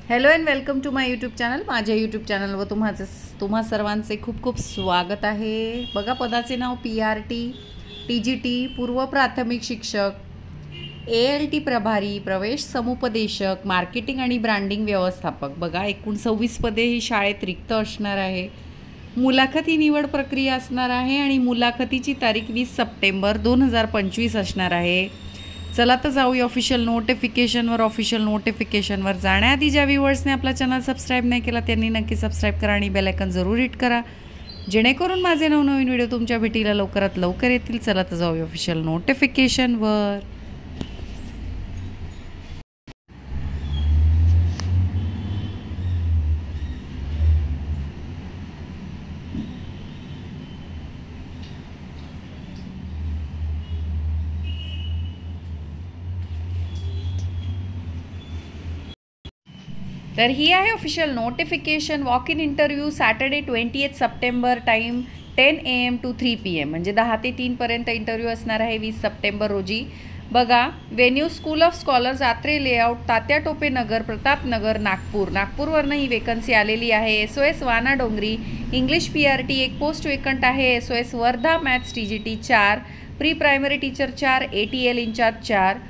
Hello and welcome to my YouTube channel. माझ्या YouTube चॅनलवर तुम्हा सर्वांचे खूप खूप स्वागत आहे। बघा, पदाचे नाव PRT, TGT पूर्व प्राथमिक शिक्षक, ALT प्रभारी, प्रवेश समुपदेशक, मार्केटिंग आणि ब्रँडिंग व्यवस्थापक। बघा, एकूण 26 पदे ही शाळेत रिक्त असणार आहे। मुलाखत ही निवड प्रक्रिया असणार आहे आणि मुलाखतीची तारीख 20 सप्टेंबर 2025 असणार आहे। चला तर जाऊया ऑफिशियल नोटिफिकेशनवर। ऑफिशियल नोटिफिकेशनवर जाण्याआधी ज्या व्ह्यूअर्सने आपला चॅनल सबस्क्राईब नाही केला त्यांनी नक्की सबस्क्राईब करा आणि बेल आयकॉन जरूर हिट करा, जेणेकरून माझे नवनवीन व्हिडिओ तुमच्या भेटीला लवकरात लवकर येतील। चला तर जाऊया ऑफिशियल नोटिफिकेशनवर। तर ही आहे official notification. Walk in interview Saturday 28 September, time 10 AM to 3 PM, म्हणजे 10 ते 3 पर्यंत इंटरव्ह्यू असणार आहे 20 सप्टेंबर रोजी। बघा, venue school of scholars, Atre layout, Tatya Tope Nagar, Pratapnagar, Nagpur. नागपूरवरनं ही वेकन्सी आलेली आहे। SOS Wana Dongri, English PRT 1 post vacant आहे। SOS Wardha maths TGT 4, pre primary teacher 4, ATL incharge 4,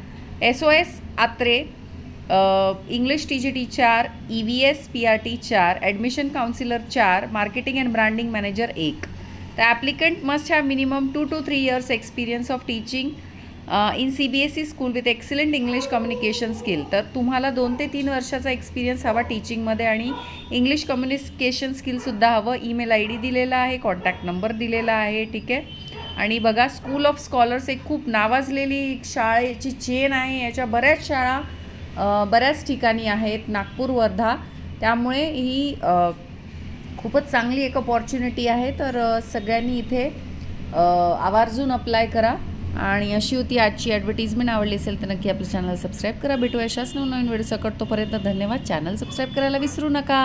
SOS Atre English TGT 4, EVS PRT 4, admission counsellor 4, marketing and branding manager 1। The applicant must have minimum 2 to 3 years experience of teaching in CBSE school with excellent English communication skill. तर तुम्हाला 2 ते 3 वर्षाचा experience हवा टीचिंगमध्ये आणि English communication स्किलसुद्धा हवं। Email ID दिलेला आहे, contact number दिलेला आहे, ठीक आहे। आणि बघा, स्कूल ऑफ स्कॉलर्स एक खूप नावाजलेली शाळेची चेन आहे। याच्या बऱ्याच शाळा बऱ्याच ठिकाणी आहेत, नागपूर, वर्धा, त्यामुळे ही खूपच चांगली एक अपॉर्च्युनिटी आहे। तर सगळ्यांनी इथे आवर्जून अप्लाय करा। आणि अशी होती आजची ॲडव्हर्टिजमेंट। आवडली असेल तर नक्की आपल्या चॅनलला सबस्क्राईब करा। भेटूया अशाच नवनवीन व्हिडिओ सकट, तोपर्यंत धन्यवाद। चॅनल सबस्क्राईब करायला विसरू नका।